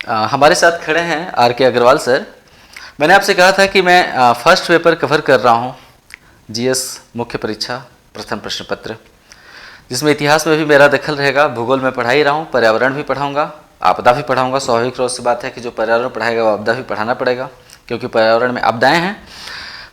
हमारे साथ खड़े हैं आर के अग्रवाल सर। मैंने आपसे कहा था कि मैं फर्स्ट पेपर कवर कर रहा हूँ, जीएस मुख्य परीक्षा प्रथम प्रश्न पत्र, जिसमें इतिहास में भी मेरा दखल रहेगा। भूगोल में पढ़ा ही रहा हूँ, पर्यावरण भी पढ़ाऊँगा, आपदा भी पढ़ाऊँगा। स्वाभाविक रूप से बात है कि जो पर्यावरण पढ़ाएगा वो आपदा भी पढ़ाना पड़ेगा, क्योंकि पर्यावरण में आपदाएँ हैं।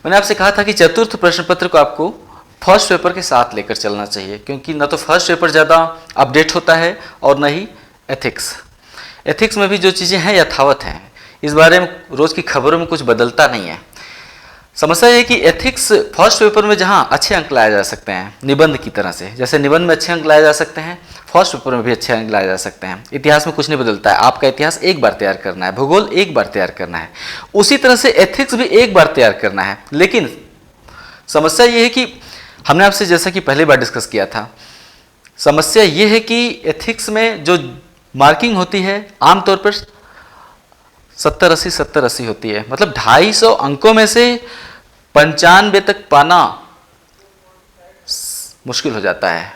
मैंने आपसे कहा था कि चतुर्थ प्रश्न पत्र को आपको फर्स्ट पेपर के साथ लेकर चलना चाहिए, क्योंकि न तो फर्स्ट पेपर ज़्यादा अपडेट होता है और न ही एथिक्स में भी जो चीज़ें हैं यथावत हैं। इस बारे में रोज़ की खबरों में कुछ बदलता नहीं है। समस्या ये कि एथिक्स फर्स्ट पेपर में जहाँ अच्छे अंक लाए जा सकते हैं, निबंध की तरह से, जैसे निबंध में अच्छे अंक लाए जा सकते हैं, फर्स्ट पेपर में भी अच्छे अंक लाए जा सकते हैं। इतिहास में कुछ नहीं बदलता है, आपका इतिहास एक बार तैयार करना है, भूगोल एक बार तैयार करना है, उसी तरह से एथिक्स भी एक बार तैयार करना है। लेकिन समस्या ये है कि हमने आपसे जैसा कि पहली बार डिस्कस किया था, समस्या ये है कि एथिक्स में जो मार्किंग होती है आमतौर पर 70-80 होती है। मतलब 250 अंकों में से 95 तक पाना मुश्किल हो जाता है।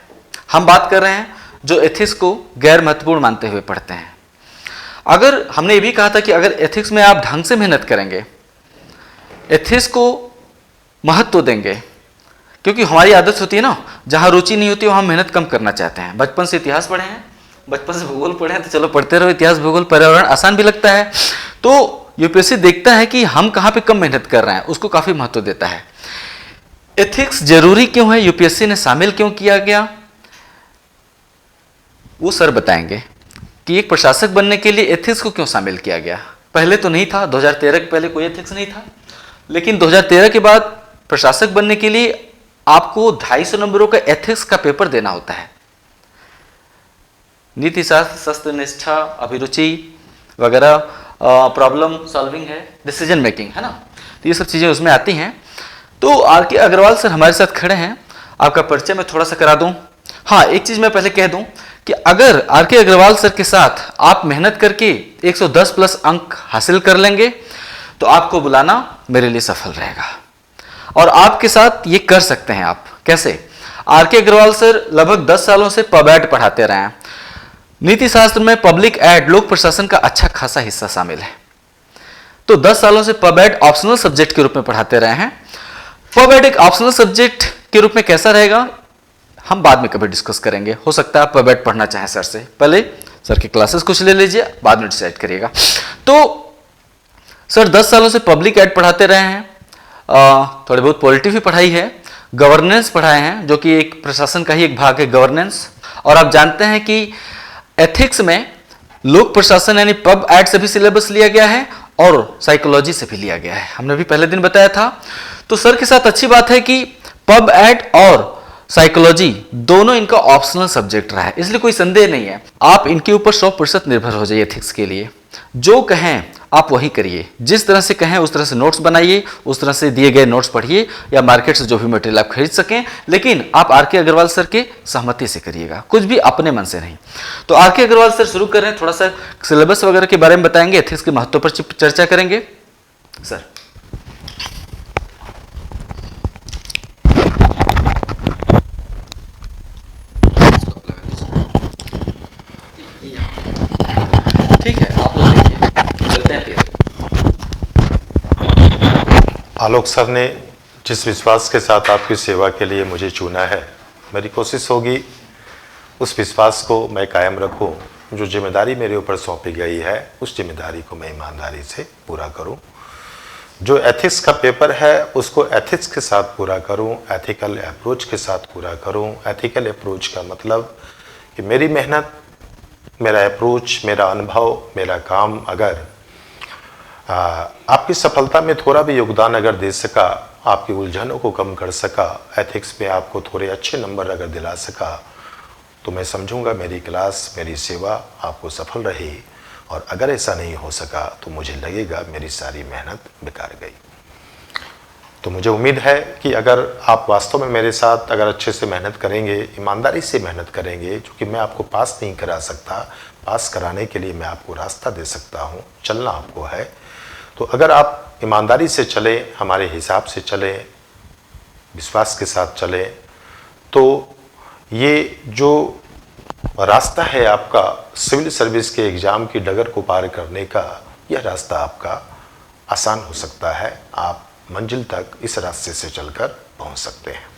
हम बात कर रहे हैं जो एथिक्स को गैर महत्वपूर्ण मानते हुए पढ़ते हैं। अगर हमने ये भी कहा था कि अगर एथिक्स में आप ढंग से मेहनत करेंगे, एथिक्स को महत्व देंगे, क्योंकि हमारी आदत होती है ना, जहाँ रुचि नहीं होती वहाँ मेहनत कम करना चाहते हैं। बचपन से इतिहास पढ़े हैं, बचपन से भूगोल पढ़े हैं, तो चलो पढ़ते रहो, इतिहास भूगोल पर्यावरण आसान भी लगता है। तो यूपीएससी देखता है कि हम कहाँ पे कम मेहनत कर रहे हैं, उसको काफ़ी महत्व देता है। एथिक्स जरूरी क्यों है, यूपीएससी ने शामिल क्यों किया गया, वो सर बताएंगे कि एक प्रशासक बनने के लिए एथिक्स को क्यों शामिल किया गया। पहले तो नहीं था, 2013 के पहले कोई एथिक्स नहीं था, लेकिन 2013 के बाद प्रशासक बनने के लिए आपको 250 नंबरों का एथिक्स का पेपर देना होता है। नीति शास्त्र, शस्त्र निष्ठा, अभिरुचि वगैरह, प्रॉब्लम सॉल्विंग है, डिसीजन मेकिंग है ना, तो ये सब चीज़ें उसमें आती हैं। तो आर के अग्रवाल सर हमारे साथ खड़े हैं, आपका परिचय मैं थोड़ा सा करा दूं। हाँ, एक चीज़ मैं पहले कह दूं कि अगर आर के अग्रवाल सर के साथ आप मेहनत करके 110 प्लस अंक हासिल कर लेंगे तो आपको बुलाना मेरे लिए सफल रहेगा, और आपके साथ ये कर सकते हैं आप। कैसे? आर के अग्रवाल सर लगभग 10 सालों से पबैट पढ़ाते रहे हैं। नीति शास्त्र में पब्लिक एड, लोक प्रशासन का अच्छा खासा हिस्सा शामिल है। तो 10 सालों से पबैट ऑप्शनल सब्जेक्ट के रूप में पढ़ाते रहे हैं। पबैट एक ऑप्शनल सब्जेक्ट के रूप में कैसा रहेगा हम बाद में कभी डिस्कस करेंगे। हो सकता है आप पबैट पढ़ना चाहें सर से, पहले सर की क्लासेस कुछ ले लीजिए, बाद में डिसाइड करिएगा। तो सर 10 सालों से पब्लिक एड पढ़ाते रहे हैं, थोड़ी बहुत पॉलिटी भी पढ़ाई है, गवर्नेंस पढ़ाए हैं, जो कि एक प्रशासन का ही एक भाग है गवर्नेंस। और आप जानते हैं कि एथिक्स में लोक प्रशासन यानी पब एड से भी सिलेबस लिया गया है और साइकोलॉजी से भी लिया गया है, हमने भी पहले दिन बताया था। तो सर के साथ अच्छी बात है कि पब एड और साइकोलॉजी दोनों इनका ऑप्शनल सब्जेक्ट रहा है, इसलिए कोई संदेह नहीं है। आप इनके ऊपर 100% निर्भर हो जाइए एथिक्स के लिए। जो कहें आप वही करिए, जिस तरह से कहें उस तरह से नोट्स बनाइए, उस तरह से दिए गए नोट्स पढ़िए, या मार्केट से जो भी मटेरियल आप खरीद सकें, लेकिन आप आर के अग्रवाल सर के सहमति से करिएगा, कुछ भी अपने मन से नहीं। तो आर के अग्रवाल सर शुरू कर रहे हैं, थोड़ा सा सिलेबस वगैरह के बारे में बताएंगे, एथिक्स के महत्व पर चर्चा करेंगे। सर ठीक है, आप लोग देखिए, चलते हैं फिर। आलोक सर ने जिस विश्वास के साथ आपकी सेवा के लिए मुझे चुना है, मेरी कोशिश होगी उस विश्वास को मैं कायम रखूं। जो जिम्मेदारी मेरे ऊपर सौंपी गई है उस जिम्मेदारी को मैं ईमानदारी से पूरा करूं। जो एथिक्स का पेपर है उसको एथिक्स के साथ पूरा करूं, एथिकल अप्रोच के साथ पूरा करूं। एथिकल अप्रोच का मतलब कि मेरी मेहनत, मेरा अप्रोच, मेरा अनुभव, मेरा काम अगर आपकी सफलता में थोड़ा भी योगदान अगर दे सका, आपकी उलझनों को कम कर सका, एथिक्स में आपको थोड़े अच्छे नंबर अगर दिला सका, तो मैं समझूंगा मेरी क्लास, मेरी सेवा आपको सफल रही। और अगर ऐसा नहीं हो सका तो मुझे लगेगा मेरी सारी मेहनत बेकार गई। तो मुझे उम्मीद है कि अगर आप वास्तव में मेरे साथ अगर अच्छे से मेहनत करेंगे, ईमानदारी से मेहनत करेंगे, क्योंकि मैं आपको पास नहीं करा सकता, पास कराने के लिए मैं आपको रास्ता दे सकता हूँ, चलना आपको है। तो अगर आप ईमानदारी से चले, हमारे हिसाब से चले, विश्वास के साथ चले, तो ये जो रास्ता है आपका सिविल सर्विस के एग्जाम की डगर को पार करने का, यह रास्ता आपका आसान हो सकता है। आप मंजिल तक इस रास्ते से चलकर पहुंच सकते हैं।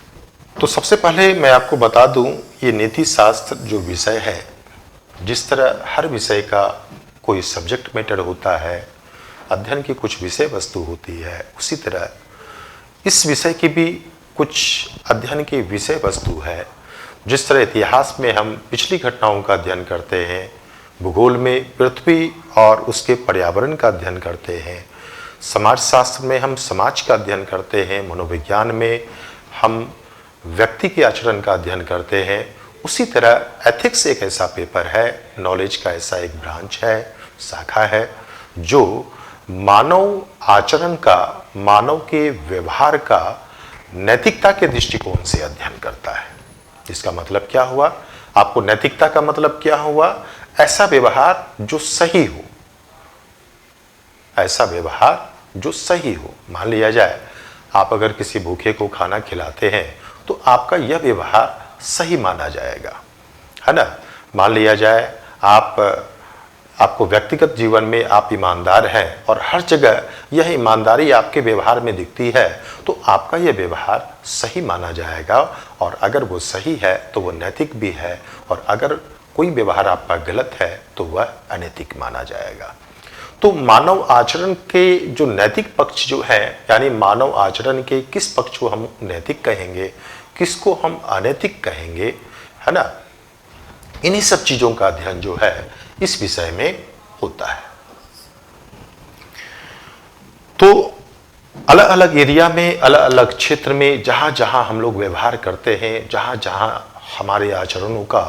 तो सबसे पहले मैं आपको बता दूं, ये नीति शास्त्र जो विषय है, जिस तरह हर विषय का कोई सब्जेक्ट मैटर होता है, अध्ययन की कुछ विषय वस्तु होती है, उसी तरह इस विषय की भी कुछ अध्ययन की विषय वस्तु है। जिस तरह इतिहास में हम पिछली घटनाओं का अध्ययन करते हैं, भूगोल में पृथ्वी और उसके पर्यावरण का अध्ययन करते हैं, समाज शास्त्र में हम समाज का अध्ययन करते हैं, मनोविज्ञान में हम व्यक्ति के आचरण का अध्ययन करते हैं, उसी तरह एथिक्स एक ऐसा पेपर है, नॉलेज का ऐसा एक ब्रांच है, शाखा है, जो मानव आचरण का, मानव के व्यवहार का नैतिकता के दृष्टिकोण से अध्ययन करता है। इसका मतलब क्या हुआ? आपको नैतिकता का मतलब क्या हुआ? ऐसा व्यवहार जो सही हो, ऐसा व्यवहार जो सही हो। मान लिया जाए आप अगर किसी भूखे को खाना खिलाते हैं तो आपका यह व्यवहार सही माना जाएगा, है ना। मान लिया जाए आपको व्यक्तिगत जीवन में आप ईमानदार हैं और हर जगह यह ईमानदारी आपके व्यवहार में दिखती है, तो आपका यह व्यवहार सही माना जाएगा। और अगर वो सही है तो वो नैतिक भी है, और अगर कोई व्यवहार आपका गलत है तो वह अनैतिक माना जाएगा। तो मानव आचरण के जो नैतिक पक्ष जो है, यानी मानव आचरण के किस पक्ष को हम नैतिक कहेंगे, किसको हम अनैतिक कहेंगे, है ना, इन्हीं सब चीजों का अध्ययन जो है इस विषय में होता है। तो अलग अलग एरिया में, अलग अलग क्षेत्र में जहां जहां हम लोग व्यवहार करते हैं, जहां जहां हमारे आचरणों का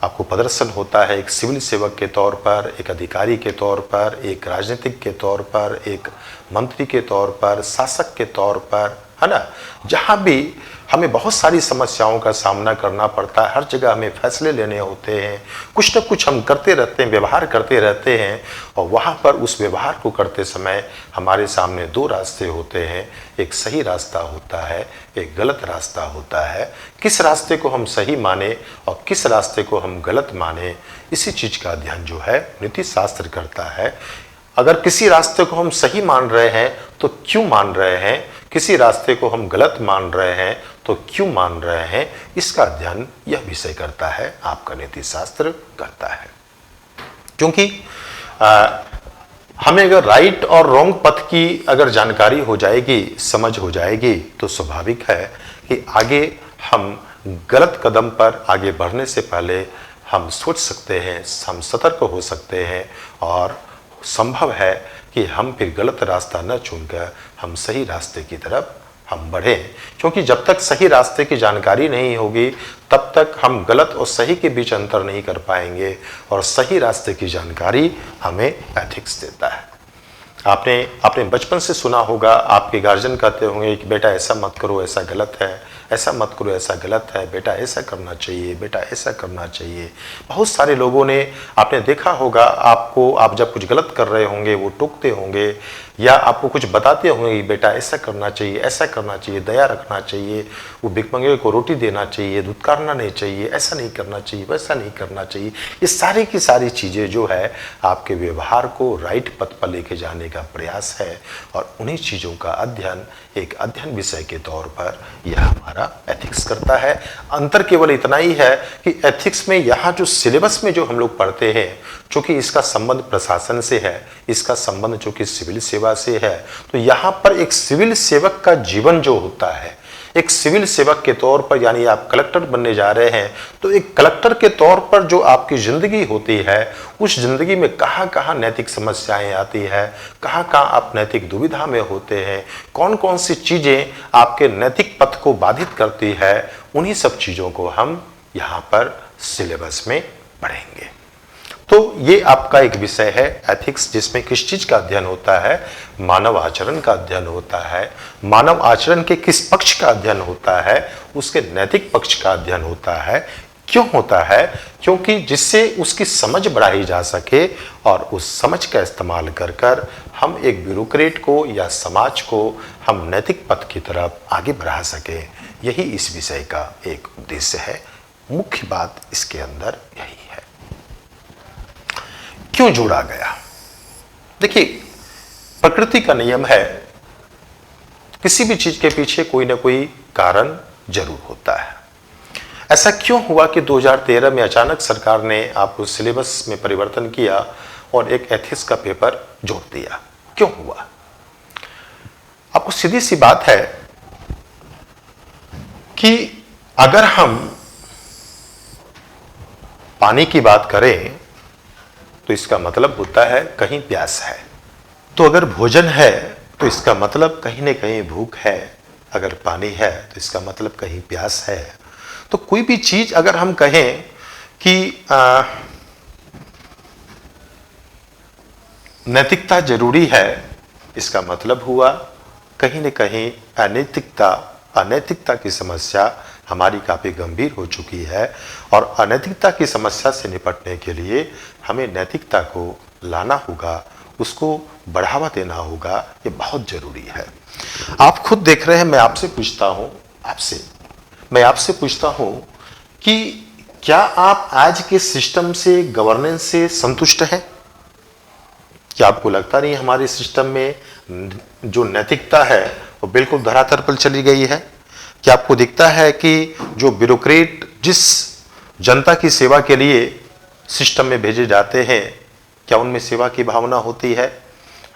आपको प्रदर्शन होता है, एक सिविल सेवक के तौर पर, एक अधिकारी के तौर पर, एक राजनीतिक के तौर पर, एक मंत्री के तौर पर, शासक के तौर पर, है ना, जहां भी हमें बहुत सारी समस्याओं का सामना करना पड़ता है, हर जगह हमें फैसले लेने होते हैं, कुछ न कुछ हम करते रहते हैं, व्यवहार करते रहते हैं, और वहाँ पर उस व्यवहार को करते समय हमारे सामने दो रास्ते होते हैं। एक सही रास्ता होता है, एक गलत रास्ता होता है। किस रास्ते को हम सही माने और किस रास्ते को हम गलत माने, इसी चीज़ का अध्ययन जो है नीति शास्त्र करता है। अगर किसी रास्ते को हम सही मान रहे हैं तो क्यों मान रहे हैं, किसी रास्ते को हम गलत मान रहे हैं तो क्यों मान रहे हैं, इसका अध्ययन यह विषय करता है, आपका नीति शास्त्र करता है। क्योंकि हमें अगर राइट और रॉन्ग पथ की अगर जानकारी हो जाएगी, समझ हो जाएगी, तो स्वाभाविक है कि आगे हम गलत कदम पर आगे बढ़ने से पहले हम सोच सकते हैं, हम सतर्क हो सकते हैं, और संभव है कि हम फिर गलत रास्ता न चुनकर हम सही रास्ते की तरफ हम बढ़ें। क्योंकि जब तक सही रास्ते की जानकारी नहीं होगी तब तक हम गलत और सही के बीच अंतर नहीं कर पाएंगे, और सही रास्ते की जानकारी हमें एथिक्स देता है। आपने बचपन से सुना होगा, आपके गार्जियन कहते होंगे कि बेटा ऐसा मत करो, ऐसा गलत है, ऐसा मत करो, ऐसा गलत है, बेटा ऐसा करना चाहिए, बेटा ऐसा करना चाहिए। बहुत सारे लोगों ने, आपने देखा होगा, आपको आप जब कुछ गलत कर रहे होंगे वो टोकते होंगे, या आपको कुछ बताते होंगे कि बेटा ऐसा करना चाहिए, ऐसा करना चाहिए, दया रखना चाहिए, वो भिखमंगे को रोटी देना चाहिए, धुतकारना नहीं चाहिए, ऐसा नहीं करना चाहिए, वैसा नहीं करना चाहिए। ये सारी की सारी चीज़ें जो है आपके व्यवहार को राइट पथ पर लेके जाने का प्रयास है, और उन्हीं चीज़ों का अध्ययन एक अध्ययन विषय के तौर पर यह हमारा एथिक्स करता है। अंतर केवल इतना ही है कि एथिक्स में यहाँ जो सिलेबस में जो हम लोग पढ़ते हैं, चूँकि इसका संबंध प्रशासन से है, इसका संबंध चूँकि सिविल सेवा से है, तो यहाँ पर एक सिविल सेवक का जीवन जो होता है, एक सिविल सेवक के तौर पर, यानी आप कलेक्टर बनने जा रहे हैं, तो एक कलेक्टर के तौर पर जो आपकी ज़िंदगी होती है, उस ज़िंदगी में कहाँ कहाँ नैतिक समस्याएं आती है, कहाँ कहाँ आप नैतिक दुविधा में होते हैं, कौन कौन सी चीज़ें आपके नैतिक पथ को बाधित करती है, उन्हीं सब चीज़ों को हम यहाँ पर सिलेबस में पढ़ेंगे। तो ये आपका एक विषय है एथिक्स, जिसमें किस चीज़ का अध्ययन होता है, मानव आचरण का अध्ययन होता है। मानव आचरण के किस पक्ष का अध्ययन होता है, उसके नैतिक पक्ष का अध्ययन होता है। क्यों होता है? क्योंकि जिससे उसकी समझ बढ़ाई जा सके, और उस समझ का इस्तेमाल कर कर हम एक ब्यूरोक्रेट को या समाज को हम नैतिक पथ की तरफ आगे बढ़ा सकें। यही इस विषय का एक उद्देश्य है। मुख्य बात इसके अंदर यही है। क्यों जोड़ा गया? देखिए, प्रकृति का नियम है, किसी भी चीज के पीछे कोई ना कोई कारण जरूर होता है। ऐसा क्यों हुआ कि 2013 में अचानक सरकार ने आपको सिलेबस में परिवर्तन किया और एक एथिक्स का पेपर जोड़ दिया? क्यों हुआ? आपको सीधी सी बात है कि अगर हम पानी की बात करें तो इसका मतलब होता है कहीं प्यास है, तो अगर भोजन है तो इसका मतलब कहीं ना कहीं भूख है, अगर पानी है तो इसका मतलब कहीं प्यास है। तो कोई भी चीज अगर हम कहें कि नैतिकता जरूरी है, इसका मतलब हुआ कहीं न कहीं अनैतिकता की समस्या हमारी काफी गंभीर हो चुकी है और अनैतिकता की समस्या से निपटने के लिए हमें नैतिकता को लाना होगा, उसको बढ़ावा देना होगा। ये बहुत जरूरी है। आप खुद देख रहे हैं, मैं आपसे पूछता हूं कि क्या आप आज के सिस्टम से, गवर्नेंस से संतुष्ट हैं? क्या आपको लगता नहीं हमारे सिस्टम में जो नैतिकता है वो बिल्कुल धरातल पर चली गई है? क्या आपको दिखता है कि जो ब्यूरोक्रेट जिस जनता की सेवा के लिए सिस्टम में भेजे जाते हैं, क्या उनमें सेवा की भावना होती है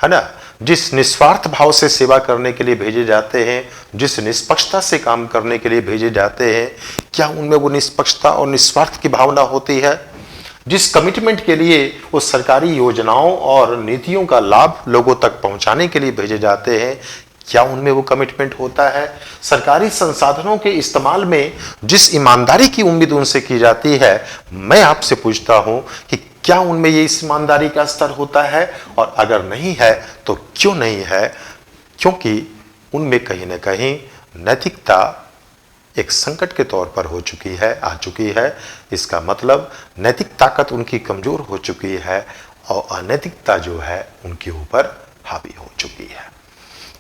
ना? जिस निस्वार्थ भाव से सेवा करने के लिए भेजे जाते हैं, जिस निष्पक्षता से काम करने के लिए भेजे जाते हैं, क्या उनमें वो निष्पक्षता और निस्वार्थ की भावना होती है? जिस कमिटमेंट के लिए वो सरकारी योजनाओं और नीतियों का लाभ लोगों तक पहुंचाने के लिए भेजे जाते हैं, क्या उनमें वो कमिटमेंट होता है? सरकारी संसाधनों के इस्तेमाल में जिस ईमानदारी की उम्मीद उनसे की जाती है, मैं आपसे पूछता हूं कि क्या उनमें ये इस ईमानदारी का स्तर होता है? और अगर नहीं है तो क्यों नहीं है? क्योंकि उनमें कहीं ना कहीं नैतिकता एक संकट के तौर पर आ चुकी है। इसका मतलब नैतिक ताकत उनकी कमजोर हो चुकी है और अनैतिकता जो है उनके ऊपर हावी हो चुकी है।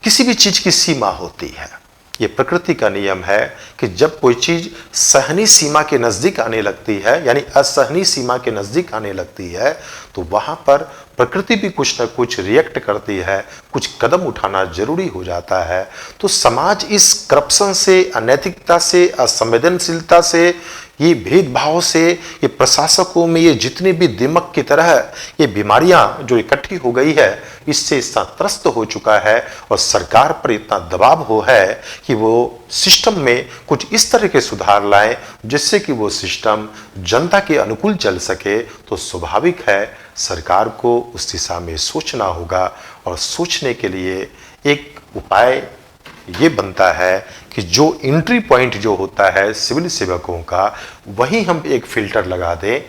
किसी भी चीज की सीमा होती है, ये प्रकृति का नियम है कि जब कोई चीज सहनीय सीमा के नजदीक आने लगती है, यानी असहनीय सीमा के नजदीक आने लगती है, तो वहां पर प्रकृति भी कुछ ना कुछ रिएक्ट करती है, कुछ कदम उठाना जरूरी हो जाता है। तो समाज इस करप्शन से, अनैतिकता से, असंवेदनशीलता से, ये भेदभाव से, ये प्रशासकों में ये जितनी भी दिमक की तरह ये बीमारियां जो इकट्ठी हो गई है, इससे इतना त्रस्त हो चुका है और सरकार पर इतना दबाव हो है कि वो सिस्टम में कुछ इस तरह के सुधार लाएं जिससे कि वो सिस्टम जनता के अनुकूल चल सके। तो स्वाभाविक है सरकार को उस दिशा में सोचना होगा और सोचने के लिए एक उपाय ये बनता है कि जो एंट्री पॉइंट जो होता है सिविल सेवकों का, वहीं हम एक फिल्टर लगा दें।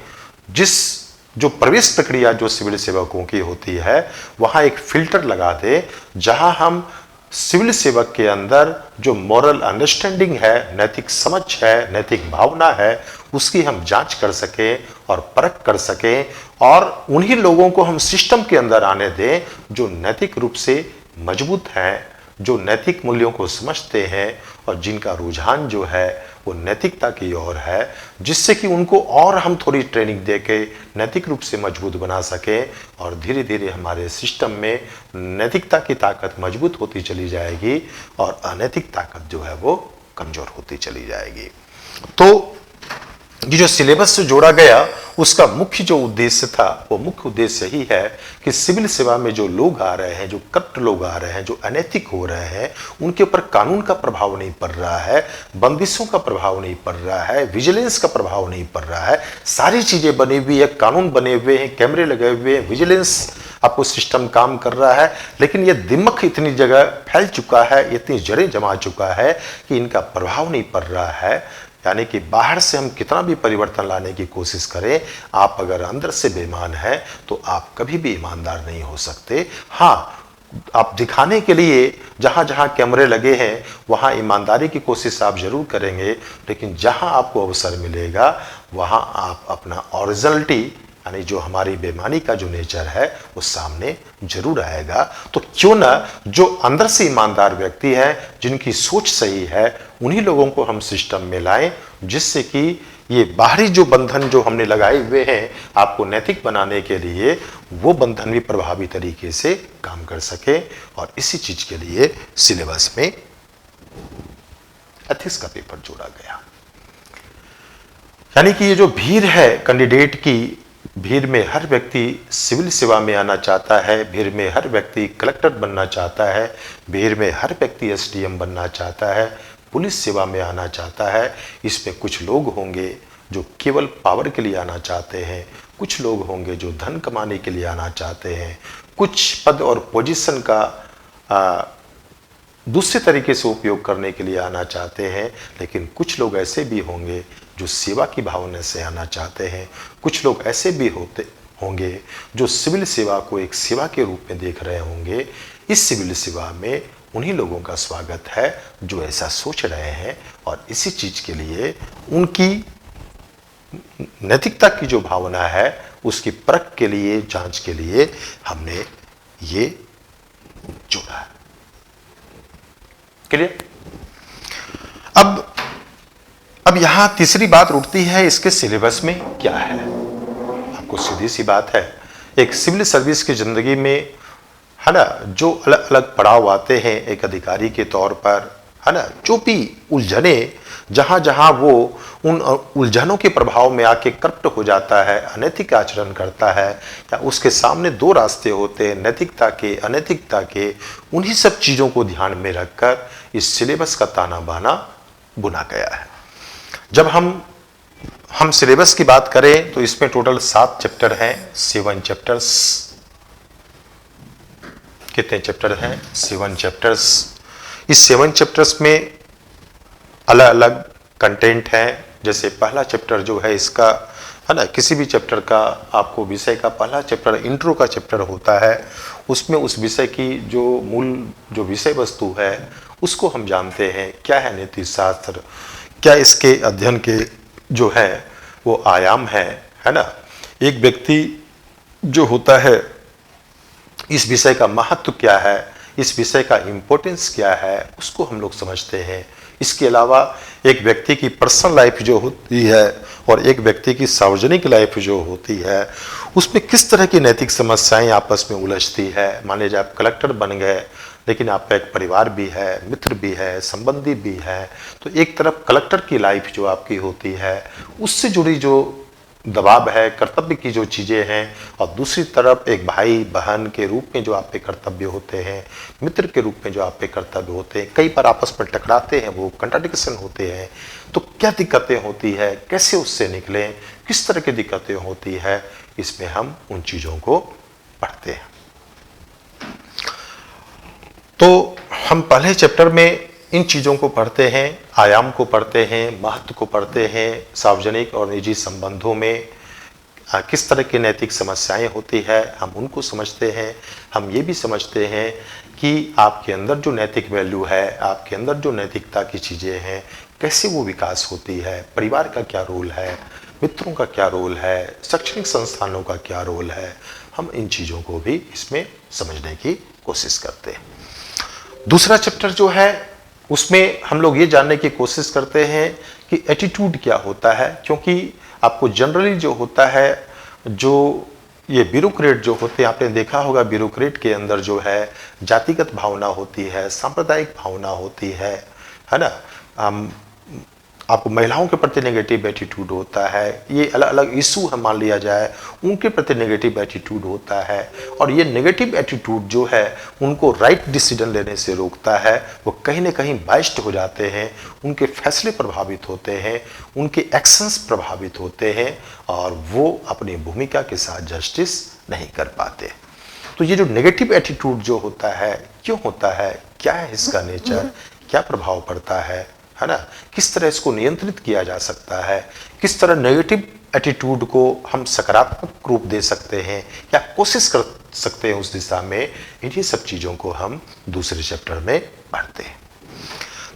जो प्रवेश प्रक्रिया जो सिविल सेवकों की होती है, वहां एक फिल्टर लगा दें जहां हम सिविल सेवक के अंदर जो मॉरल अंडरस्टैंडिंग है, नैतिक समझ है, नैतिक भावना है, उसकी हम जांच कर सकें और परख कर सकें और उन्हीं लोगों को हम सिस्टम के अंदर आने दें जो नैतिक रूप से मजबूत हैं, जो नैतिक मूल्यों को समझते हैं और जिनका रुझान जो है वो नैतिकता की ओर है, जिससे कि उनको और हम थोड़ी ट्रेनिंग देके नैतिक रूप से मजबूत बना सकें और धीरे धीरे हमारे सिस्टम में नैतिकता की ताकत मजबूत होती चली जाएगी और अनैतिक ताकत जो है वो कमजोर होती चली जाएगी। तो ये जो सिलेबस से जोड़ा गया उसका मुख्य जो उद्देश्य था, वो मुख्य उद्देश्य यही है कि सिविल सेवा में जो लोग आ रहे हैं, जो करप्ट लोग आ रहे हैं, जो अनैतिक हो रहे हैं, उनके ऊपर कानून का प्रभाव नहीं पड़ रहा है, बंदिशों का प्रभाव नहीं पड़ रहा है, विजिलेंस का प्रभाव नहीं पड़ रहा है। सारी चीजें बनी हुई है, कानून बने हुए हैं, कैमरे लगे हुए हैं, विजिलेंस आपको सिस्टम काम कर रहा है, लेकिन ये दिमक इतनी जगह फैल चुका है, इतनी जड़ें जमा चुका है कि इनका प्रभाव नहीं पड़ रहा है। यानी कि बाहर से हम कितना भी परिवर्तन लाने की कोशिश करें, आप अगर अंदर से बेईमान हैं तो आप कभी भी ईमानदार नहीं हो सकते। हाँ, आप दिखाने के लिए जहां जहां कैमरे लगे हैं वहां ईमानदारी की कोशिश आप जरूर करेंगे, लेकिन जहां आपको अवसर मिलेगा वहां आप अपना ओरिजिनलिटी यानी जो हमारी बेईमानी का जो नेचर है वो सामने जरूर आएगा। तो क्यों ना जो अंदर से ईमानदार व्यक्ति है, जिनकी सोच सही है, उन्हीं लोगों को हम सिस्टम में लाएं, जिससे कि ये बाहरी जो बंधन जो हमने लगाए हुए हैं आपको नैतिक बनाने के लिए, वो बंधन भी प्रभावी तरीके से काम कर सके। और इसी चीज के लिए सिलेबस में एथिक्स का पेपर जोड़ा गया। यानी कि ये जो भीड़ है कैंडिडेट की, भीड़ में हर व्यक्ति सिविल सेवा में आना चाहता है, भीड़ में हर व्यक्ति कलेक्टर बनना चाहता है, भीड़ में हर व्यक्ति एसडीएम बनना चाहता है, पुलिस सेवा में आना चाहता है। इसमें कुछ लोग होंगे जो केवल पावर के लिए आना चाहते हैं, कुछ लोग होंगे जो धन कमाने के लिए आना चाहते हैं, कुछ पद और पोजीशन का दूसरे तरीके से उपयोग करने के लिए आना चाहते हैं, लेकिन कुछ लोग ऐसे भी होंगे जो सेवा की भावना से आना चाहते हैं, कुछ लोग ऐसे भी होंगे जो सिविल सेवा को एक सेवा के रूप में देख रहे होंगे। इस सिविल सेवा में उन्हीं लोगों का स्वागत है जो ऐसा सोच रहे हैं, और इसी चीज के लिए उनकी नैतिकता की जो भावना है उसकी परख के लिए, जांच के लिए हमने ये जोड़ा है। क्लियर? अब यहां तीसरी बात उठती है, इसके सिलेबस में क्या है। आपको सीधी सी बात है, एक सिविल सर्विस की जिंदगी में है ना, जो अलग अलग पड़ाव आते हैं एक अधिकारी के तौर पर, है ना, जो भी उलझने, जहां जहां वो उन उलझनों के प्रभाव में आके करप्ट हो जाता है, अनैतिक आचरण करता है, या उसके सामने दो रास्ते होते हैं, नैतिकता के, अनैतिकता के, उन्हीं सब चीजों को ध्यान में रखकर इस सिलेबस का ताना बाना बुना गया है। जब हम सिलेबस की बात करें तो इसमें टोटल 7 चैप्टर हैं, 7 चैप्टर्स। कितने चैप्टर हैं? 7 चैप्टर्स। इस 7 चैप्टर्स में अलग अलग कंटेंट है। जैसे पहला चैप्टर जो है इसका, है ना, किसी भी चैप्टर का आपको विषय का पहला चैप्टर इंट्रो का चैप्टर होता है। उसमें उस विषय की जो मूल जो विषय वस्तु है उसको हम जानते हैं, क्या है नीति शास्त्र, क्या इसके अध्ययन के जो है वो आयाम है ना। एक व्यक्ति जो होता है, इस विषय का महत्व क्या है, इस विषय का इम्पोर्टेंस क्या है, उसको हम लोग समझते हैं। इसके अलावा एक व्यक्ति की पर्सनल लाइफ जो होती है और एक व्यक्ति की सार्वजनिक लाइफ जो होती है, उसमें किस तरह की नैतिक समस्याएं आपस में उलझती है। मान लीजिए आप कलेक्टर बन गए, लेकिन आपका एक परिवार भी है, मित्र भी है, संबंधी भी है, तो एक तरफ कलेक्टर की लाइफ जो आपकी होती है उससे जुड़ी जो दबाव है, कर्तव्य की जो चीज़ें हैं, और दूसरी तरफ एक भाई बहन के रूप में जो आप पे कर्तव्य होते हैं, मित्र के रूप में जो आप पे कर्तव्य होते हैं, कई बार आपस में टकराते हैं, वो कंट्राडिक्शन होते हैं। तो क्या दिक्कतें होती है, कैसे उससे निकलें, किस तरह की दिक्कतें होती है, इसमें हम उन चीज़ों को पढ़ते हैं। तो हम पहले चैप्टर में इन चीज़ों को पढ़ते हैं, आयाम को पढ़ते हैं, महत्व को पढ़ते हैं, सार्वजनिक और निजी संबंधों में किस तरह की नैतिक समस्याएं होती है हम उनको समझते हैं। हम ये भी समझते हैं कि आपके अंदर जो नैतिक वैल्यू है, आपके अंदर जो नैतिकता की चीज़ें हैं, कैसे वो विकास होती है, परिवार का क्या रोल है, मित्रों का क्या रोल है, शैक्षणिक संस्थानों का क्या रोल है। हम इन चीज़ों को भी इसमें समझने की कोशिश करते हैं। दूसरा चैप्टर जो है उसमें हम लोग ये जानने की कोशिश करते हैं कि एटीट्यूड क्या होता है, क्योंकि आपको जनरली जो होता है, जो ये ब्यूरोक्रेट जो होते हैं, आपने देखा होगा ब्यूरोक्रेट के अंदर जो है जातिगत भावना होती है, सांप्रदायिक भावना होती है ना। आपको महिलाओं के प्रति नेगेटिव एटीट्यूड होता है, ये अलग अलग इशू है मान लिया जाए, उनके प्रति नेगेटिव एटीट्यूड होता है, और ये नेगेटिव एटीट्यूड जो है उनको राइट डिसीजन लेने से रोकता है। वो कहीं ना कहीं बाइस्ड हो जाते हैं, उनके फैसले प्रभावित होते हैं, उनके एक्शंस प्रभावित होते हैं, और वो अपनी भूमिका के साथ जस्टिस नहीं कर पाते। तो ये जो नेगेटिव एटीट्यूड जो होता है, क्यों होता है, क्या है इसका नेचर, क्या प्रभाव पड़ता है ना, किस तरह इसको नियंत्रित किया जा सकता है, किस तरह नेगेटिव एटीट्यूड को हम सकारात्मक रूप दे सकते हैं या कोशिश कर सकते हैं उस दिशा में, इन्हीं सब चीज़ों को हम दूसरे चैप्टर में पढ़ते हैं।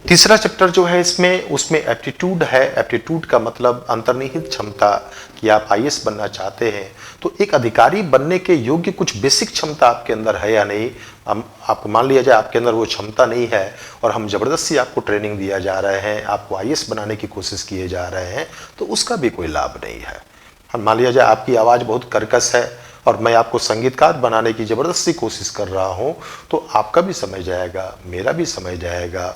तीसरा चैप्टर जो है इसमें, उसमें एप्टीट्यूड है। एप्टीट्यूड का मतलब अंतर्निहित क्षमता, कि आप आईएएस बनना चाहते हैं तो एक अधिकारी बनने के योग्य कुछ बेसिक क्षमता आपके अंदर है या नहीं। हम आपको मान लिया जाए आपके अंदर वो क्षमता नहीं है और हम जबरदस्ती आपको ट्रेनिंग दिया जा रहे हैं, आपको आईएएस बनाने की कोशिश किए जा रहे हैं, तो उसका भी कोई लाभ नहीं है। हम मान लिया जाए आपकी आवाज़ बहुत कर्कश है और मैं आपको संगीतकार बनाने की जबरदस्ती कोशिश कर रहा हूं, तो आपका भी समय जाएगा, मेरा भी समय जाएगा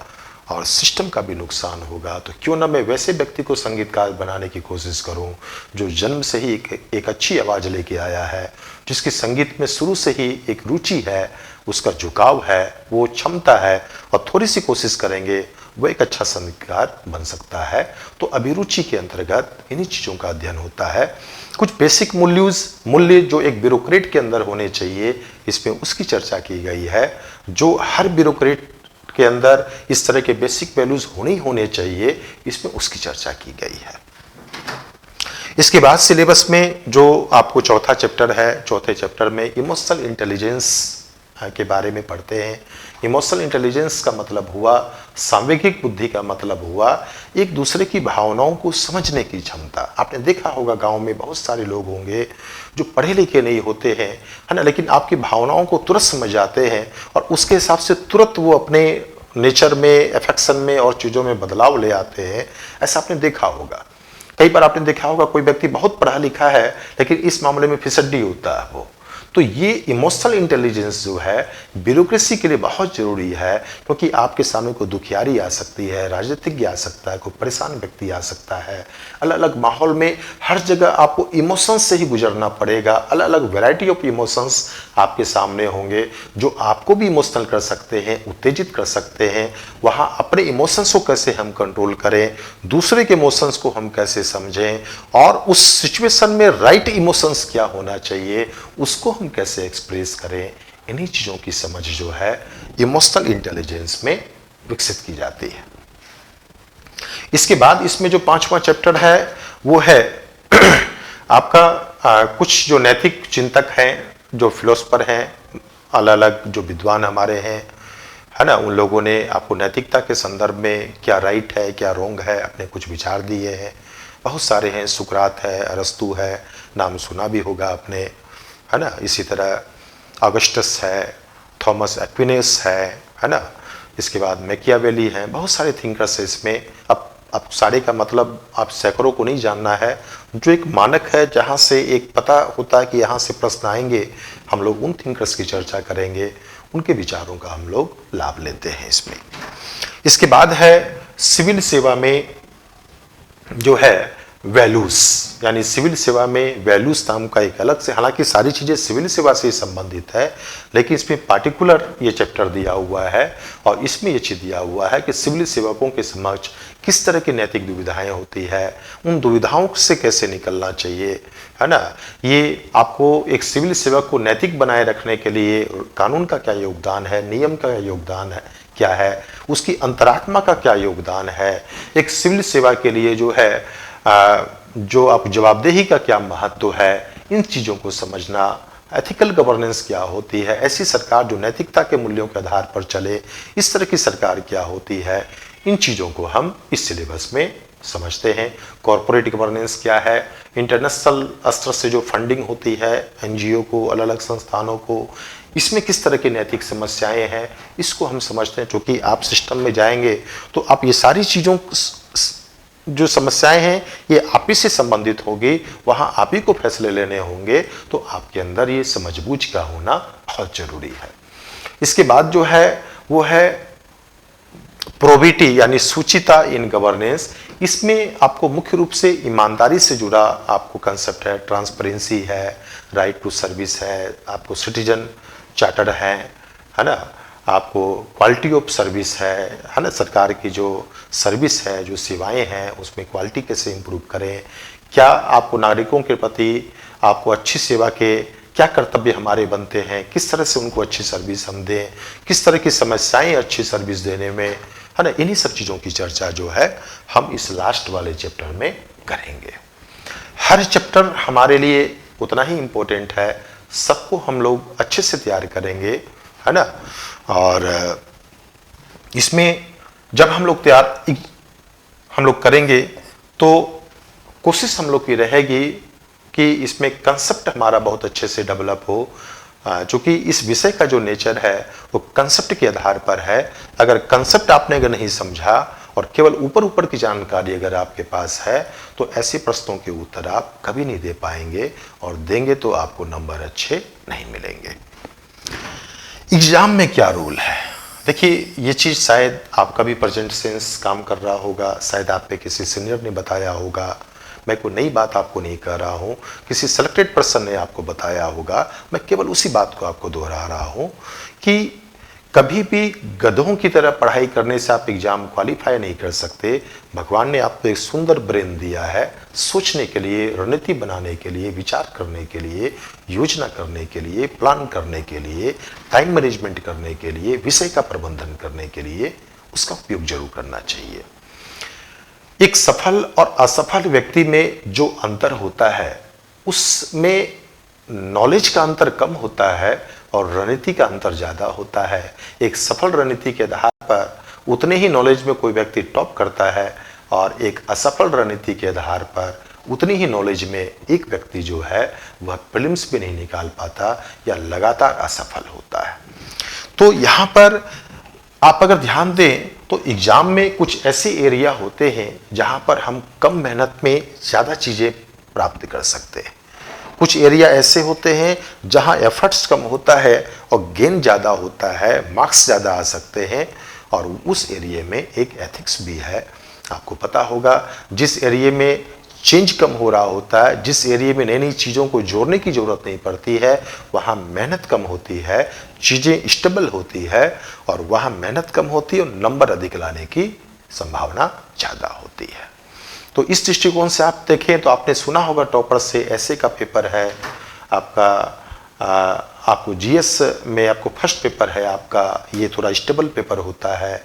और सिस्टम का भी नुकसान होगा। तो क्यों ना मैं वैसे व्यक्ति को संगीतकार बनाने की कोशिश करूं जो जन्म से ही एक अच्छी आवाज़ लेके आया है, जिसकी संगीत में शुरू से ही एक रुचि है, उसका झुकाव है, वो क्षमता है, और थोड़ी सी कोशिश करेंगे वो एक अच्छा संगीतकार बन सकता है। तो अभिरुचि के अंतर्गत इन्हीं चीज़ों का अध्ययन होता है। कुछ बेसिक मूल्य जो एक ब्यूरोक्रेट के अंदर होने चाहिए, इसमें उसकी चर्चा की गई है। जो हर ब्यूरोक्रेट के अंदर इस तरह के बेसिक वैल्यूज होने चाहिए, इसमें उसकी चर्चा की गई है। इसके बाद सिलेबस में जो आपको चौथा चैप्टर है, चौथे चैप्टर में इमोशनल इंटेलिजेंस के बारे में पढ़ते हैं। इमोशनल इंटेलिजेंस का मतलब हुआ, सांवेगिक बुद्धि का मतलब हुआ एक दूसरे की भावनाओं को समझने की क्षमता। आपने देखा होगा गांव में बहुत सारे लोग होंगे जो पढ़े लिखे नहीं होते हैं, है ना, लेकिन आपकी भावनाओं को तुरंत समझ जाते हैं और उसके हिसाब से तुरंत वो अपने नेचर में, एफेक्शन में और चीज़ों में बदलाव ले आते हैं। ऐसा आपने देखा होगा। कई बार आपने देखा होगा कोई व्यक्ति बहुत पढ़ा लिखा है लेकिन इस मामले में फिसड्डी होता है वो। तो ये इमोशनल इंटेलिजेंस जो है ब्यूरोक्रेसी के लिए बहुत जरूरी है, क्योंकि आपके सामने कोई दुखियारी आ सकती है, राजनीतिज्ञ आ सकता है, कोई परेशान व्यक्ति आ सकता है। अलग अलग माहौल में हर जगह आपको इमोशंस से ही गुजरना पड़ेगा। अलग अलग वैरायटी ऑफ इमोशंस आपके सामने होंगे जो आपको भी इमोशनल कर सकते हैं, उत्तेजित कर सकते हैं। वहाँ अपने इमोशंस को कैसे हम कंट्रोल करें, दूसरे के इमोशंस को हम कैसे समझें और उस सिचुएशन में राइट इमोशंस क्या होना चाहिए, उसको हम कैसे एक्सप्रेस करें, इन्हीं चीज़ों की समझ जो है इमोशनल इंटेलिजेंस में विकसित की जाती है। इसके बाद इसमें जो पांचवा चैप्टर है वो है आपका कुछ जो नैतिक चिंतक हैं, जो फिलोसफर हैं, अलग अलग जो विद्वान हमारे हैं, है ना, उन लोगों ने आपको नैतिकता के संदर्भ में क्या राइट है, क्या रॉन्ग है, अपने कुछ विचार दिए हैं। बहुत सारे हैं, सुकरात है, अरस्तु है, नाम सुना भी होगा आपने, है ना। इसी तरह ऑगस्टस है, थॉमस एक्विनस है ना। इसके बाद मैकियावेली है, बहुत सारे थिंकर्स है इसमें। अब सारे का मतलब आप सैकड़ों को नहीं जानना है, जो एक मानक है जहाँ से एक पता होता है कि यहाँ से प्रश्न आएंगे, हम लोग उन थिंकर्स की चर्चा करेंगे, उनके विचारों का हम लोग लाभ लेते हैं इसमें। इसके बाद है सिविल सेवा में जो है वैल्यूज, यानी सिविल सेवा में वैल्यूज नाम का एक अलग से, हालांकि सारी चीज़ें सिविल सेवा से संबंधित है, लेकिन इसमें पार्टिकुलर ये चैप्टर दिया हुआ है और इसमें ये चीज़ दिया हुआ है कि सिविल सेवकों के समक्ष किस तरह की नैतिक दुविधाएं होती है, उन दुविधाओं से कैसे निकलना चाहिए, है ना। ये आपको एक सिविल सेवक को नैतिक बनाए रखने के लिए कानून का क्या योगदान है, नियम का योगदान है क्या है, उसकी अंतरात्मा का क्या योगदान है, एक सिविल सेवा के लिए जो है जो आप जवाबदेही का क्या महत्व है, इन चीज़ों को समझना, एथिकल गवर्नेंस क्या होती है, ऐसी सरकार जो नैतिकता के मूल्यों के आधार पर चले, इस तरह की सरकार क्या होती है, इन चीज़ों को हम इस सिलेबस में समझते हैं। कॉरपोरेट गवर्नेंस क्या है, इंटरनेशनल स्तर से जो फंडिंग होती है एनजीओ को, अलग अलग संस्थानों को, इसमें किस तरह की नैतिक समस्याएं हैं, इसको हम समझते हैं। क्योंकि आप सिस्टम में जाएंगे तो आप ये सारी चीज़ों जो समस्याएं हैं ये आप ही से संबंधित होगी, वहाँ आप ही को फैसले लेने होंगे, तो आपके अंदर ये समझबूझ का होना बहुत जरूरी है। इसके बाद जो है वो है प्रोबिटी यानी सूचिता इन गवर्नेंस। इसमें आपको मुख्य रूप से ईमानदारी से जुड़ा आपको कंसेप्ट है, ट्रांसपेरेंसी है, राइट टू सर्विस है, आपको सिटीजन चार्टर्ड है ना, आपको क्वालिटी ऑफ सर्विस है ना, सरकार की जो सर्विस है, जो सेवाएं हैं, उसमें क्वालिटी कैसे इंप्रूव करें, क्या आपको नागरिकों के प्रति आपको अच्छी सेवा के क्या कर्तव्य हमारे बनते हैं, किस तरह से उनको अच्छी सर्विस हम दें, किस तरह की समस्याएं अच्छी सर्विस देने में, है ना। इन्हीं सब चीज़ों की चर्चा जो है हम इस लास्ट वाले चैप्टर में करेंगे। हर चैप्टर हमारे लिए उतना ही इम्पोर्टेंट है, सबको हम लोग अच्छे से तैयार करेंगे, है ना। और इसमें जब हम लोग करेंगे तो कोशिश हम लोग की रहेगी कि इसमें कंसेप्ट हमारा बहुत अच्छे से डेवलप हो, चूंकि इस विषय का जो नेचर है वो कंसेप्ट के आधार पर है। अगर कंसेप्ट आपने अगर नहीं समझा और केवल ऊपर ऊपर की जानकारी अगर आपके पास है तो ऐसे प्रश्नों के उत्तर आप कभी नहीं दे पाएंगे, और देंगे तो आपको नंबर अच्छे नहीं मिलेंगे। एग्जाम में क्या रूल है? देखिए, ये चीज़ शायद आपका भी प्रेजेंट सेंस काम कर रहा होगा, शायद आप पे किसी सीनियर ने बताया होगा, मैं कोई नई बात आपको नहीं कह रहा हूँ, किसी सेलेक्टेड पर्सन ने आपको बताया होगा, मैं केवल उसी बात को आपको दोहरा रहा हूँ कि कभी भी गधों की तरह पढ़ाई करने से आप एग्जाम क्वालिफाई नहीं कर सकते। भगवान ने आपको एक सुंदर ब्रेन दिया है सोचने के लिए, रणनीति बनाने के लिए, विचार करने के लिए, योजना करने के लिए, प्लान करने के लिए, टाइम मैनेजमेंट करने के लिए, विषय का प्रबंधन करने के लिए। उसका उपयोग जरूर करना चाहिए। एक सफल और असफल व्यक्ति में जो अंतर होता है उसमें नॉलेज का अंतर कम होता है और रणनीति का अंतर ज्यादा होता है। एक सफल रणनीति के आधार पर उतने ही नॉलेज में कोई व्यक्ति टॉप करता है, और एक असफल रणनीति के आधार पर उतनी ही नॉलेज में एक व्यक्ति जो है वह प्रीलिम्स भी नहीं निकाल पाता या लगातार असफल होता है। तो यहाँ पर आप अगर ध्यान दें तो एग्जाम में कुछ ऐसे एरिया होते हैं जहां पर हम कम मेहनत में ज़्यादा चीज़ें प्राप्त कर सकते हैं। कुछ एरिया ऐसे होते हैं जहां एफर्ट्स कम होता है और गेन ज़्यादा होता है, मार्क्स ज़्यादा आ सकते हैं, और उस एरिया में एक एथिक्स भी है। आपको पता होगा जिस एरिया में चेंज कम हो रहा होता है, जिस एरिया में नई नई चीज़ों को जोड़ने की ज़रूरत नहीं पड़ती है, वहाँ मेहनत कम होती है, चीज़ें स्टेबल होती है, और वहाँ मेहनत कम होती है और नंबर अधिक लाने की संभावना ज़्यादा होती है। तो इस दृष्टिकोण से आप देखें तो आपने सुना होगा टॉपर से ऐसे का पेपर है आपका, आपको जीएस में आपको फर्स्ट पेपर है आपका, ये थोड़ा स्टेबल पेपर होता है।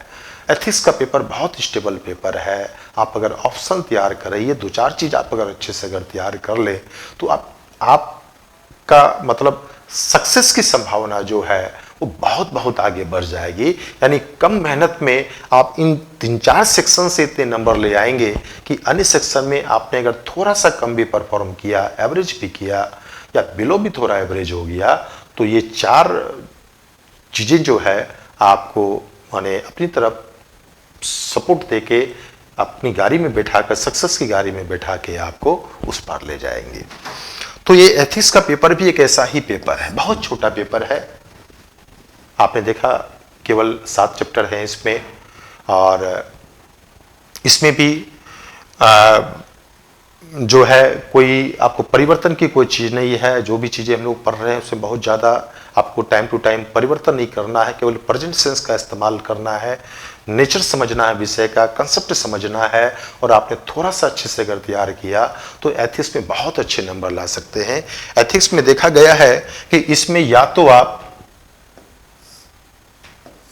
एथिक्स का पेपर बहुत स्टेबल पेपर है। आप अगर ऑप्शन तैयार करें, ये 2-4 चीज़ आप अगर अच्छे से अगर तैयार कर लें तो आपका मतलब सक्सेस की संभावना जो है वो बहुत बहुत आगे बढ़ जाएगी। यानी कम मेहनत में आप इन 3-4 सेक्शन से इतने नंबर ले आएंगे कि अन्य सेक्शन में आपने अगर थोड़ा सा कम भी परफॉर्म किया, एवरेज भी किया या बिलो भी थोड़ा एवरेज हो गया, तो ये 4 चीज़ें जो है आपको माने अपनी तरफ सपोर्ट देके अपनी गाड़ी में बैठा कर, सक्सेस की गाड़ी में बैठा के आपको उस पार ले जाएंगे। तो ये एथिक्स का पेपर भी एक ऐसा ही पेपर है, बहुत छोटा पेपर है। आपने देखा केवल 7 चैप्टर हैं इसमें, और इसमें भी जो है कोई आपको परिवर्तन की कोई चीज़ नहीं है। जो भी चीज़ें हम लोग पढ़ रहे हैं उसमें बहुत ज़्यादा आपको टाइम टू टाइम परिवर्तन नहीं करना है, केवल प्रेजेंट सेंस का इस्तेमाल करना है, नेचर समझना है, विषय का कंसेप्ट समझना है, और आपने थोड़ा सा अच्छे से अगर तैयार किया तो एथिक्स में बहुत अच्छे नंबर ला सकते हैं। एथिक्स में देखा गया है कि इसमें या तो आप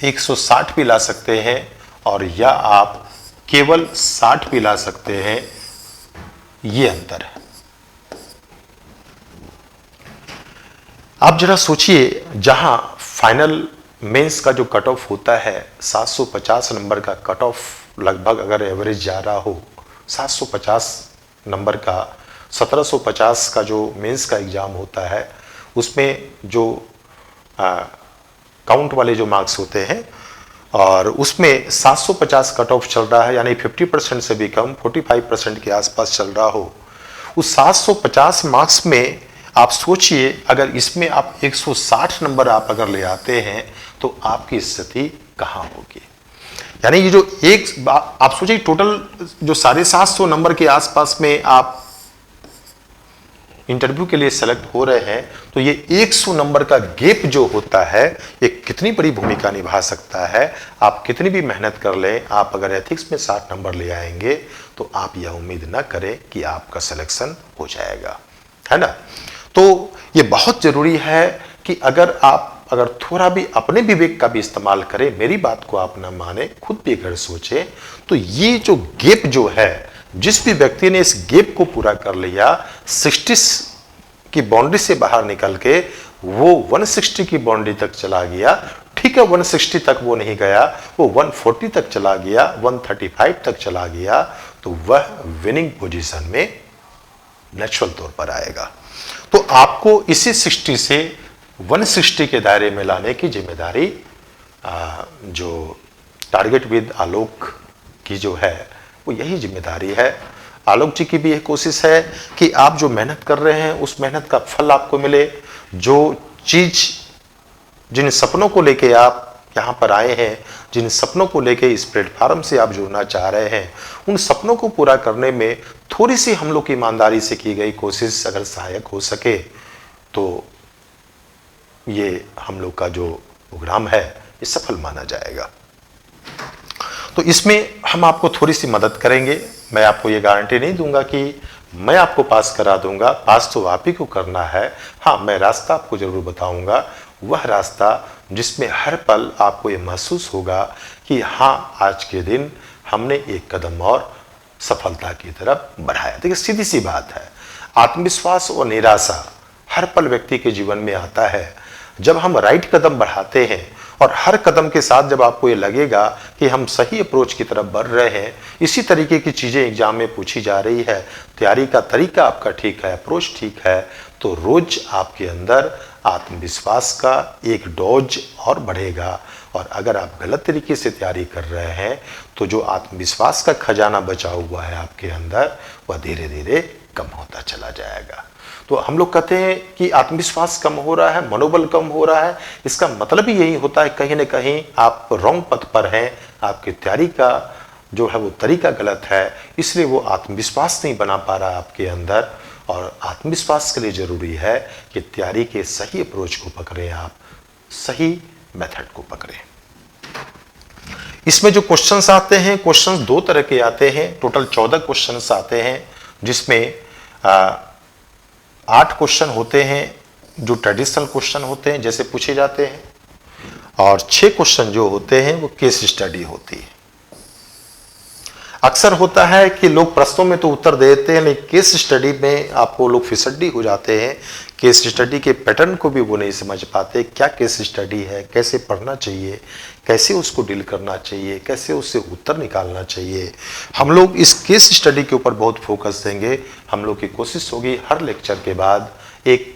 160 भी ला सकते हैं और या आप केवल 60 भी ला सकते हैं, ये अंतर है। आप जरा सोचिए, जहां फाइनल मेंस का जो कट ऑफ होता है 750 नंबर का कट ऑफ लगभग अगर एवरेज जा रहा हो 750 नंबर का, 1750 का जो मेंस का एग्जाम होता है उसमें जो काउंट वाले जो मार्क्स होते हैं और उसमें 750 कट ऑफ चल रहा है, यानी 50% से भी कम 45% के आसपास चल रहा हो। उस 750 मार्क्स में आप सोचिए अगर इसमें आप 160 नंबर आप अगर ले आते हैं तो आपकी स्थिति कहाँ होगी। यानी ये जो एक आप सोचिए टोटल जो 750 नंबर के आसपास में आप इंटरव्यू के लिए सेलेक्ट हो रहे हैं, तो ये 100 नंबर का गैप जो होता है ये कितनी बड़ी भूमिका निभा सकता है। आप कितनी भी मेहनत कर लें, आप अगर एथिक्स में 60 नंबर ले आएंगे तो आप यह उम्मीद ना करें कि आपका सिलेक्शन हो जाएगा, है ना। तो ये बहुत जरूरी है कि अगर थोड़ा भी अपने विवेक का भी इस्तेमाल करें, मेरी बात को आप ना माने, खुद भी अगर सोचें, तो ये जो गैप जो है, जिस भी व्यक्ति ने इस गैप को पूरा कर लिया, 60 की बाउंड्री से बाहर निकल के वो 160 की बाउंड्री तक चला गया, ठीक है 160 तक वो नहीं गया, वो 140 तक चला गया, 135 तक चला गया, तो वह विनिंग पोजीशन में नेचुरल तौर पर आएगा। तो आपको इसी 60 से 160 के दायरे में लाने की जिम्मेदारी जो टारगेट विद आलोक की जो है वो यही जिम्मेदारी है। आलोक जी की भी यह कोशिश है कि आप जो मेहनत कर रहे हैं उस मेहनत का फल आपको मिले। जो चीज, जिन सपनों को लेके आप यहाँ पर आए हैं, जिन सपनों को लेके इस प्लेटफॉर्म से आप जुड़ना चाह रहे हैं, उन सपनों को पूरा करने में थोड़ी सी हम लोग की ईमानदारी से की गई कोशिश अगर सहायक हो सके तो ये हम लोग का जो प्रोग्राम है ये सफल माना जाएगा। तो इसमें हम आपको थोड़ी सी मदद करेंगे। मैं आपको ये गारंटी नहीं दूंगा कि मैं आपको पास करा दूंगा, पास तो आप ही को करना है। हाँ, मैं रास्ता आपको जरूर बताऊंगा, वह रास्ता जिसमें हर पल आपको ये महसूस होगा कि हाँ, आज के दिन हमने एक कदम और सफलता की तरफ बढ़ाया। देखिए सीधी सी बात है, आत्मविश्वास और निराशा हर पल व्यक्ति के जीवन में आता है। जब हम राइट कदम बढ़ाते हैं और हर कदम के साथ जब आपको ये लगेगा कि हम सही अप्रोच की तरफ बढ़ रहे हैं, इसी तरीके की चीज़ें एग्जाम में पूछी जा रही है, तैयारी का तरीका आपका ठीक है, अप्रोच ठीक है, तो रोज आपके अंदर आत्मविश्वास का एक डोज और बढ़ेगा। और अगर आप गलत तरीके से तैयारी कर रहे हैं तो जो आत्मविश्वास का खजाना बचा हुआ है आपके अंदर वह धीरे धीरे कम होता चला जाएगा। तो हम लोग कहते हैं कि आत्मविश्वास कम हो रहा है, मनोबल कम हो रहा है, इसका मतलब ही यही होता है कहीं ना कहीं आप रॉन्ग पथ पर हैं, आपकी तैयारी का जो है वो तरीका गलत है, इसलिए वो आत्मविश्वास नहीं बना पा रहा आपके अंदर। और आत्मविश्वास के लिए जरूरी है कि तैयारी के सही अप्रोच को पकड़ें, आप सही मेथड को पकड़ें। इसमें जो क्वेश्चंस आते हैं, क्वेश्चंस दो तरह के आते हैं, टोटल 14 क्वेश्चंस आते हैं, जिसमें 8 क्वेश्चन होते हैं जो ट्रेडिशनल क्वेश्चन होते हैं जैसे पूछे जाते हैं, और 6 क्वेश्चन जो होते हैं वो केस स्टडी होती है। अक्सर होता है कि लोग प्रश्नों में तो उत्तर देते हैं लेकिन केस स्टडी में आपको लोग फिसड्डी हो जाते हैं। केस स्टडी के पैटर्न को भी वो नहीं समझ पाते, क्या केस स्टडी है, कैसे पढ़ना चाहिए, कैसे उसको डील करना चाहिए, कैसे उससे उत्तर निकालना चाहिए। हम लोग इस केस स्टडी के ऊपर बहुत फोकस देंगे। हम लोग की कोशिश होगी हर लेक्चर के बाद एक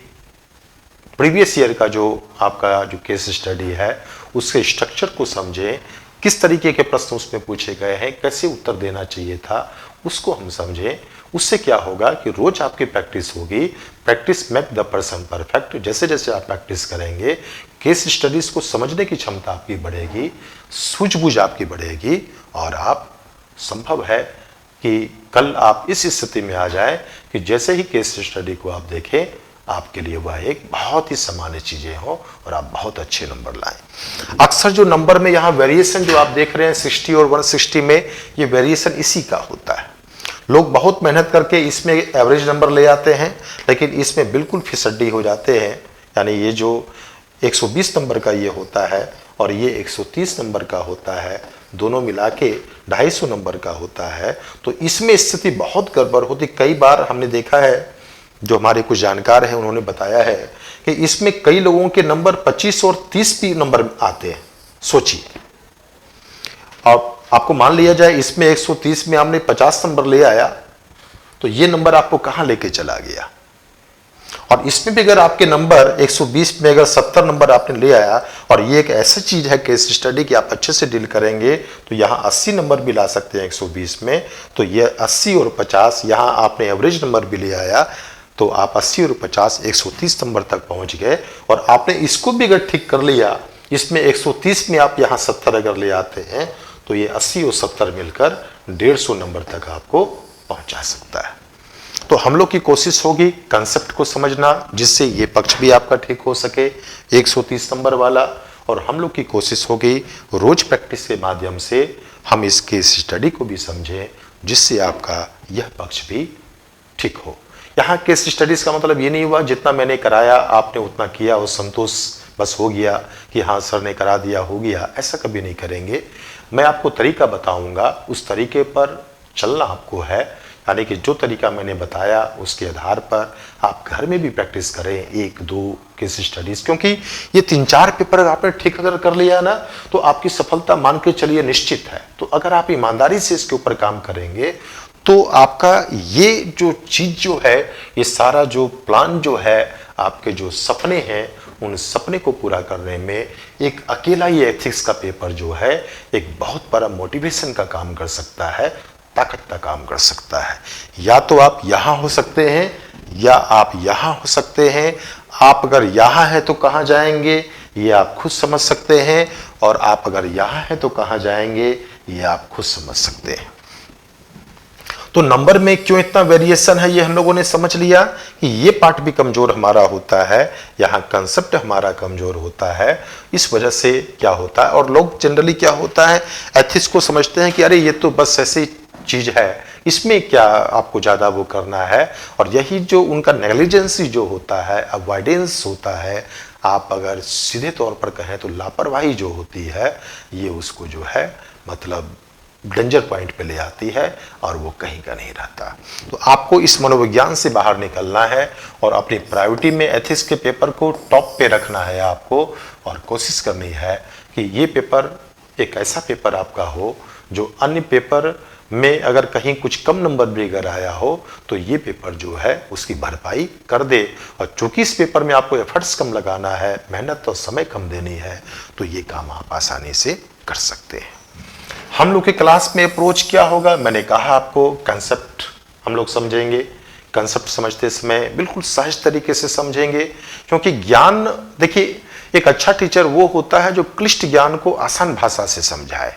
प्रीवियस ईयर का जो आपका जो केस स्टडी है उसके स्ट्रक्चर को समझें, किस तरीके के प्रश्न उसमें पूछे गए हैं, कैसे उत्तर देना चाहिए था, उसको हम समझें। उससे क्या होगा कि रोज आपकी प्रैक्टिस होगी। Practice make the person perfect. जैसे जैसे आप प्रैक्टिस करेंगे केस स्टडीज को समझने की क्षमता आपकी बढ़ेगी, सूझबूझ आपकी बढ़ेगी, और आप संभव है कि कल आप इस स्थिति में आ जाए कि जैसे ही केस स्टडी को आप देखें आपके लिए वह एक बहुत ही सामान्य चीजें हो और आप बहुत अच्छे नंबर लाएं। अक्सर जो नंबर में यहाँ वेरिएशन जो आप देख रहे हैं 60 और 160 में, ये वेरिएशन इसी का होता है। लोग बहुत मेहनत करके इसमें एवरेज नंबर ले आते हैं लेकिन इसमें बिल्कुल फिसड्डी हो जाते हैं। यानी ये जो 120 नंबर का ये होता है और ये 130 नंबर का होता है, दोनों मिला के 250 नंबर का होता है, तो इसमें स्थिति बहुत गड़बड़ होती। कई बार हमने देखा है, जो हमारे कुछ जानकार हैं उन्होंने बताया है कि इसमें कई लोगों के नंबर 25 और 30 भी नंबर आते हैं। सोचिए, और आपको मान लिया जाए इसमें 130 में आपने 50 नंबर ले आया तो ये नंबर आपको कहां लेके चला गया। और इसमें भी अगर आपके नंबर 120 में अगर 70 नंबर आपने ले आया, और ये एक ऐसी चीज है केस स्टडी कि आप अच्छे से डील करेंगे तो यहाँ 80 नंबर भी ला सकते हैं 120 में, तो ये 80 और 50 यहाँ आपने एवरेज नंबर भी ले आया तो आप 80 और 50 130 नंबर तक पहुंच गए। और आपने इसको भी अगर ठीक कर लिया, इसमें 130 में आप यहाँ 70 अगर ले आते हैं तो ये 80 और 70 मिलकर 150 नंबर तक आपको पहुंचा सकता है। तो हम लोग की कोशिश होगी कंसेप्ट को समझना जिससे ये पक्ष भी आपका ठीक हो सके 130 नंबर वाला, और हम लोग की कोशिश होगी रोज प्रैक्टिस के माध्यम से हम इस केस स्टडी को भी समझें जिससे आपका यह पक्ष भी ठीक हो। यहाँ केस स्टडीज का मतलब ये नहीं हुआ जितना मैंने कराया आपने उतना किया और संतोष बस हो गया कि हाँ सर ने करा दिया हो गया, ऐसा कभी नहीं करेंगे। मैं आपको तरीका बताऊंगा, उस तरीके पर चलना आपको है। यानी कि जो तरीका मैंने बताया उसके आधार पर आप घर में भी प्रैक्टिस करें, 1-2 केस स्टडीज, क्योंकि ये 3-4 पेपर अगर आपने ठीक अगर कर लिया ना तो आपकी सफलता मान के चलिए निश्चित है। तो अगर आप ईमानदारी से इसके ऊपर काम करेंगे तो आपका ये जो चीज जो है, ये सारा जो प्लान जो है, आपके जो सपने हैं, उन सपने को पूरा करने में एक अकेला ये एथिक्स का पेपर जो है एक बहुत बड़ा मोटिवेशन का काम कर सकता है, ताकत का काम कर सकता है। या तो आप यहां हो सकते हैं या आप यहां हो सकते हैं। आप अगर यहां हैं तो कहां जाएंगे ये आप खुद समझ सकते हैं, और आप अगर यहां हैं तो कहां जाएंगे ये आप खुद समझ सकते हैं। तो नंबर में क्यों इतना वेरिएशन है ये हम लोगों ने समझ लिया कि ये पार्ट भी कमजोर हमारा होता है, यहाँ कंसेप्ट हमारा कमजोर होता है। इस वजह से क्या होता है, और लोग जनरली क्या होता है एथिक्स को समझते हैं कि अरे ये तो बस ऐसी चीज है, इसमें क्या आपको ज्यादा वो करना है। और यही जो उनका नेग्लिजेंसी जो होता है, अवॉइडेंस होता है, आप अगर सीधे तौर पर कहें तो लापरवाही जो होती है, ये उसको जो है मतलब डेंजर पॉइंट पे ले आती है और वो कहीं का नहीं रहता। तो आपको इस मनोविज्ञान से बाहर निकलना है और अपनी प्रायोरिटी में एथिक्स के पेपर को टॉप पे रखना है आपको, और कोशिश करनी है कि ये पेपर एक ऐसा पेपर आपका हो जो अन्य पेपर में अगर कहीं कुछ कम नंबर भी अगर आया हो तो ये पेपर जो है उसकी भरपाई कर दे। और चूंकि इस पेपर में आपको एफर्ट्स कम लगाना है, मेहनत और समय कम देनी है, तो ये काम आप आसानी से कर सकते हैं। हम लोग के क्लास में अप्रोच क्या होगा, मैंने कहा आपको कंसेप्ट हम लोग समझेंगे। कंसेप्ट समझते समय बिल्कुल सहज तरीके से समझेंगे, क्योंकि ज्ञान देखिए एक अच्छा टीचर वो होता है जो क्लिष्ट ज्ञान को आसान भाषा से समझाए।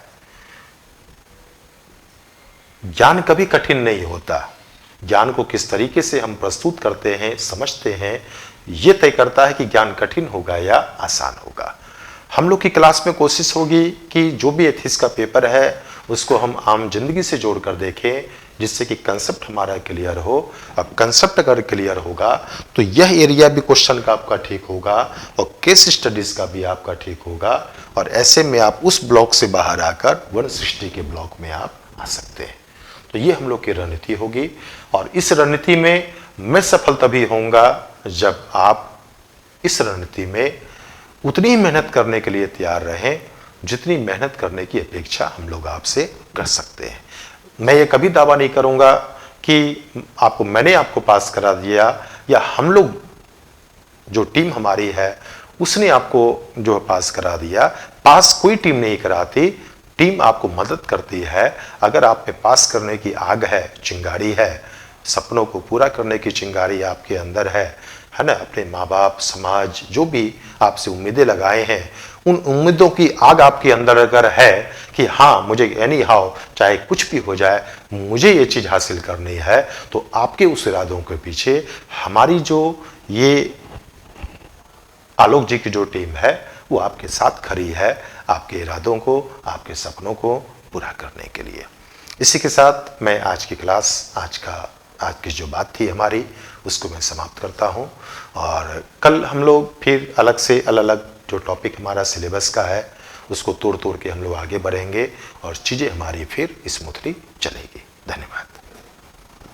ज्ञान कभी कठिन नहीं होता, ज्ञान को किस तरीके से हम प्रस्तुत करते हैं, समझते हैं, यह तय करता है कि ज्ञान कठिन होगा या आसान होगा। हम लोग की क्लास में कोशिश होगी कि जो भी एथिक्स का पेपर है उसको हम आम जिंदगी से जोड़कर देखें, जिससे कि कंसेप्ट हमारा क्लियर हो। अब कंसेप्ट अगर क्लियर होगा तो यह एरिया भी क्वेश्चन का आपका ठीक होगा और केस स्टडीज का भी आपका ठीक होगा, और ऐसे में आप उस ब्लॉक से बाहर आकर 160 के ब्लॉक में आप आ सकते हैं। तो ये हम लोग की रणनीति होगी, और इस रणनीति में मैं सफल तभी होऊंगा जब आप इस रणनीति में उतनी ही मेहनत करने के लिए तैयार रहें जितनी मेहनत करने की अपेक्षा हम लोग आपसे कर सकते हैं। मैं ये कभी दावा नहीं करूंगा कि मैंने आपको पास करा दिया, या हम लोग जो टीम हमारी है उसने आपको जो पास करा दिया। पास कोई टीम नहीं कराती, टीम आपको मदद करती है। अगर आप पे पास करने की आग है, चिंगारी है, सपनों को पूरा करने की चिंगारी आपके अंदर है ना, अपने माँ बाप, समाज जो भी आपसे उम्मीदें लगाए हैं, उन उम्मीदों की आग आपके अंदर अगर है कि हाँ मुझे एनी हाउ चाहे कुछ भी हो जाए मुझे ये चीज हासिल करनी है, तो आपके उस इरादों के पीछे हमारी जो ये आलोक जी की जो टीम है वो आपके साथ खड़ी है, आपके इरादों को, आपके सपनों को पूरा करने के लिए। इसी के साथ मैं आज की क्लास, आज की जो बात थी हमारी, उसको मैं समाप्त करता हूं, और कल हम लोग फिर अलग से अलग जो टॉपिक हमारा सिलेबस का है उसको तोड़ के हम लोग आगे बढ़ेंगे और चीज़ें हमारी फिर स्मूथली चलेगी। धन्यवाद।